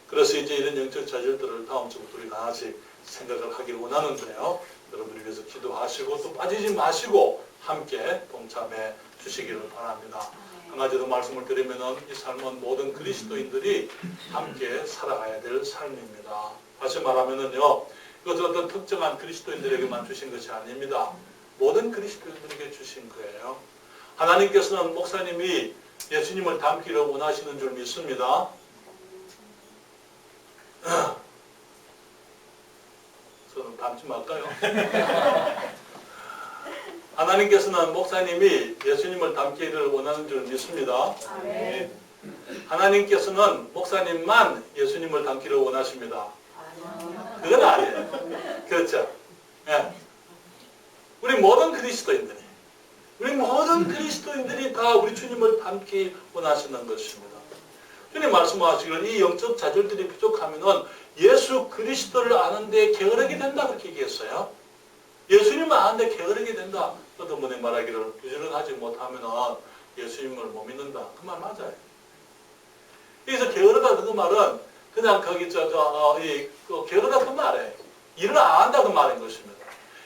S1: 그래서 이제 이런 영적 자질들을 다음 주부터 우리가 하나씩 생각을 하기를 원하는데요. 여러분이 위해서 기도하시고 또 빠지지 마시고 함께 동참해 주시기를 바랍니다. 한 가지 더 말씀을 드리면은 이 삶은 모든 그리스도인들이 함께 살아가야 될 삶입니다. 다시 말하면은요, 이것은 어떤 특정한 그리스도인들에게만 주신 것이 아닙니다. 모든 그리스도인들에게 주신 거예요. 하나님께서는 목사님이 예수님을 닮기를 원하시는 줄 믿습니다. 저는 닮지 말까요? 하나님께서는 목사님이 예수님을 닮기를 원하는 줄 믿습니다.
S2: 아멘.
S1: 하나님께서는 목사님만 예수님을 닮기를 원하십니다. 그건 아니에요. 그렇죠? 네. 우리 모든 그리스도인들이 다 우리 주님을 닮기 원하시는 것입니다. 주님 말씀하시기를 이 영적 자질들이 부족하면은 예수 그리스도를 아는데 게으르게 된다 그렇게 얘기했어요. 예수님을 아는데 게으르게 된다. 어떤 분이 말하기를 부지런하지 못하면은 예수님을 못 믿는다. 그 말 맞아요. 여기서 게으르다 그 말은 그냥 거기 게으르다 그 말이에요. 일을 안 한다 그 말인 것입니다.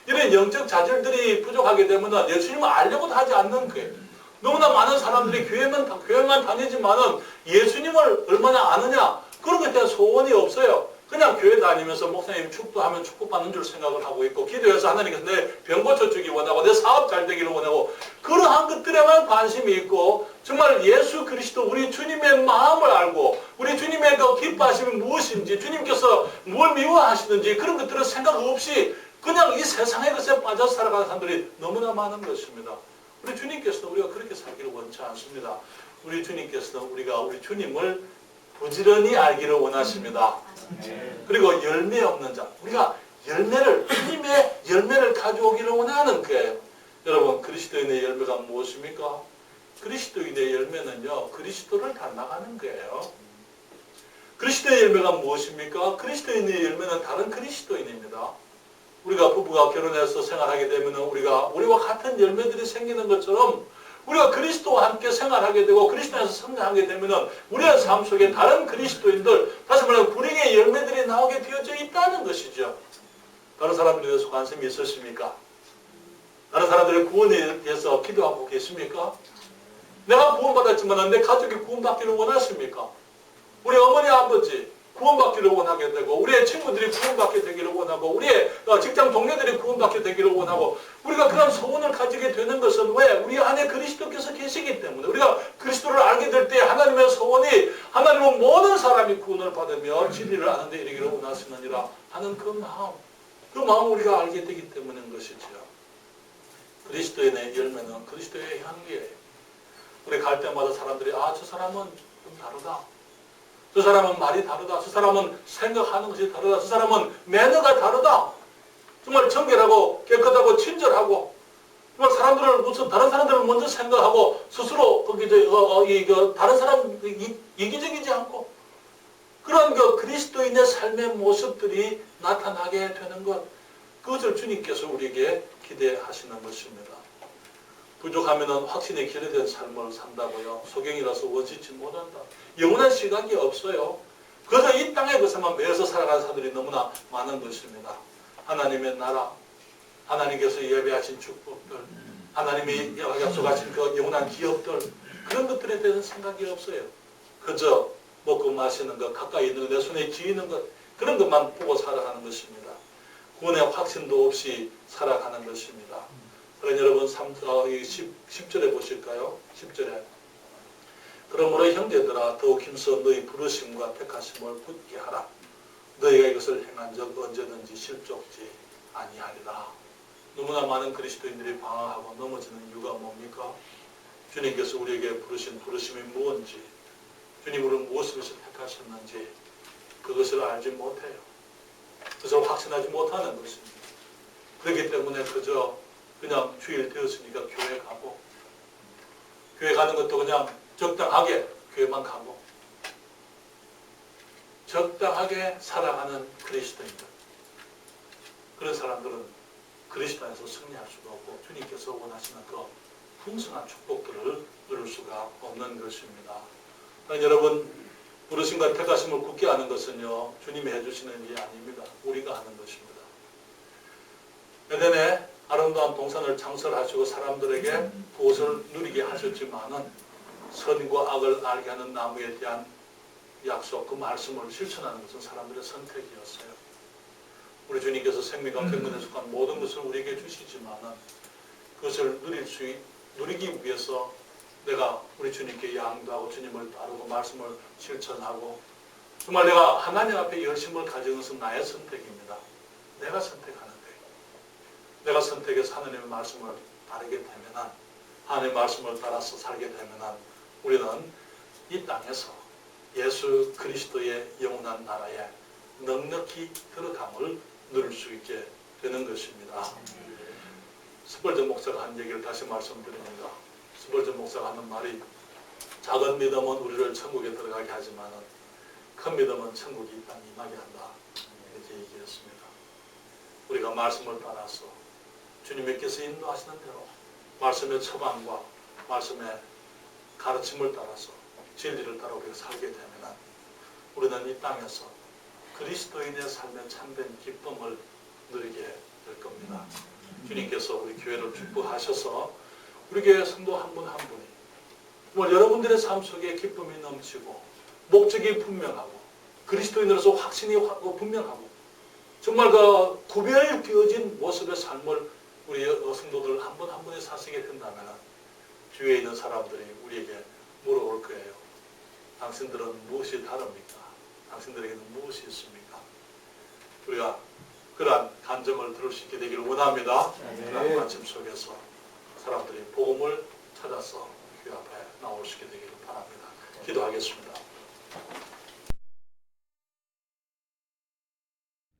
S1: 이런 영적 자질들이 부족하게 되면 예수님을 알려고도 하지 않는 거예요. 너무나 많은 사람들이 교회만 다니지만은 예수님을 얼마나 아느냐 그런 것에 대한 소원이 없어요. 그냥 교회 다니면서 목사님 축도하면 축복받는 줄 생각을 하고 있고 기도해서 하나님께서 내 병 고쳐주기 원하고 내 사업 잘 되기를 원하고 그러한 것들에만 관심이 있고 정말 예수 그리스도 우리 주님의 마음을 알고 우리 주님의 그 기뻐하심이 무엇인지 주님께서 뭘 미워하시는지 그런 것들을 생각 없이 그냥 이 세상의 것에 빠져 살아가는 사람들이 너무나 많은 것입니다. 우리 주님께서는 우리가 그렇게 살기를 원치 않습니다. 우리 주님께서는 우리가 우리 주님을 부지런히 알기를 원하십니다. 그리고 열매 없는 자, 우리가 주님의 열매를 가져오기를 원하는 거예요. 여러분, 그리스도인의 열매가 무엇입니까? 그리스도인의 열매는요, 그리스도를 닮아가는 거예요. 그리스도의 열매가 무엇입니까? 그리스도인의 열매는 다른 그리스도인입니다. 우리가 부부가 결혼해서 생활하게 되면 우리와 같은 열매들이 생기는 것처럼 우리가 그리스도와 함께 생활하게 되고 그리스도에서 성장하게 되면 우리의 삶 속에 다른 그리스도인들, 다시 말하면 불행의 열매들이 나오게 되어져 있다는 것이죠. 다른 사람들에 대해서 관심이 있으십니까? 다른 사람들의 구원에 대해서 기도하고 계십니까? 내가 구원받았지만 내 가족이 구원받기를 원하십니까? 우리 어머니 아버지 구원받기를 원하게 되고 우리의 친구들이 구원받게 되기를 원하고 우리의 직장 동료들이 구원받게 되기를 원하고 우리가 그런 소원을 가지게 되는 것은 왜? 우리 안에 그리스도께서 계시기 때문에 우리가 그리스도를 알게 될 때 하나님의 소원이 하나님은 모든 사람이 구원을 받으며 진리를 아는 데 이르기를 원하시느니라 하는 그 마음 우리가 알게 되기 때문인 것이지요. 그리스도인의 열매는 그리스도의 향기예요. 우리 갈 때마다 사람들이 저 사람은 좀 다르다. 저 사람은 말이 다르다. 저 사람은 생각하는 것이 다르다. 저 사람은 매너가 다르다. 정말 정결하고 깨끗하고 친절하고 정말 사람들을 무슨 다른 사람들을 먼저 생각하고 스스로 다른 사람 이기적이지 않고 그런 그리스도인의 삶의 모습들이 나타나게 되는 것, 그것을 주님께서 우리에게 기대하시는 것입니다. 부족하면 확신에 기르된 삶을 산다고요. 소경이라서 원치지 못한다. 영원한 시각이 없어요. 그래서 이 땅에 그것만 매여서 살아가는 사람들이 너무나 많은 것입니다. 하나님의 나라, 하나님께서 예배하신 축복들, 하나님이 약속하신 그 영원한 기업들, 그런 것들에 대해서 생각이 없어요. 그저 먹고 마시는 것, 가까이 있는 것, 내 손에 쥐이는 것, 그런 것만 보고 살아가는 것입니다. 구원의 확신도 없이 살아가는 것입니다. 그러니 여러분 10절에 보실까요? 10절에 그러므로 형제들아 더욱 힘써 너희 부르심과 택하심을 굳게 하라. 너희가 이것을 행한 적 언제든지 실족지 아니하리라. 너무나 많은 그리스도인들이 방황하고 넘어지는 이유가 뭡니까? 주님께서 우리에게 부르신 부르심이 무엇인지, 주님으로 무엇을 택하셨는지 그것을 알지 못해요. 그것을 확신하지 못하는 것입니다. 그렇기 때문에 그냥 주일 되었으니까 교회 가고, 교회 가는 것도 그냥 적당하게 교회만 가고, 적당하게 살아가는 그리스도인들, 그런 사람들은 그리스도 안에서 승리할 수가 없고 주님께서 원하시는 그 풍성한 축복들을 누릴 수가 없는 것입니다. 여러분, 부르심과 택하심을 굳게 하는 것은요, 주님이 해주시는 일이 아닙니다. 우리가 하는 것입니다. 에덴에 아름다운 동산을 창설하시고 사람들에게 그것을 누리게 하셨지만은 선과 악을 알게 하는 나무에 대한 약속, 그 말씀을 실천하는 것은 사람들의 선택이었어요. 우리 주님께서 생명과 경건에 속한 모든 것을 우리에게 주시지만은 그것을 누리기 위해서 내가 우리 주님께 양도하고 주님을 따르고 말씀을 실천하고 정말 내가 하나님 앞에 열심을 가지는 것은 나의 선택입니다. 내가 선택하는 거예요. 내가 선택해서 하나님의 말씀을 따르게 되면은, 하나님의 말씀을 따라서 살게 되면은 우리는 이 땅에서 예수 그리스도의 영원한 나라에 넉넉히 들어감을 누릴 수 있게 되는 것입니다. 스펄전 목사가 한 얘기를 다시 말씀드립니다. 스펄전 목사가 하는 말이 작은 믿음은 우리를 천국에 들어가게 하지만 큰 믿음은 천국이 이 땅에 임하게 한다. 이렇게 얘기했습니다. 우리가 말씀을 따라서 주님께서 인도하시는 대로 말씀의 처방과 말씀의 가르침을 따라서 진리를 따라 우리가 살게 되면 우리는 이 땅에서 그리스도인의 삶의 참된 기쁨을 누리게 될 겁니다. 주님께서 우리 교회를 축복하셔서 우리 교회 성도 한 분 한 분이 정말 여러분들의 삶 속에 기쁨이 넘치고 목적이 분명하고 그리스도인으로서 확신이 분명하고 정말 그 구별이 되어진 모습의 삶을 우리 성도들 한 분 한 분이 사시게 된다면 주위에 있는 사람들이 우리에게 물어볼 거예요. 당신들은 무엇이 다릅니까? 당신들에게는 무엇이 있습니까? 우리가 그러한 간증을 들을 수 있게 되기를 원합니다. 그런 관심 속에서 사람들이 복음을 찾아서 그 앞에 나올 수 있게 되기를 바랍니다. 기도하겠습니다.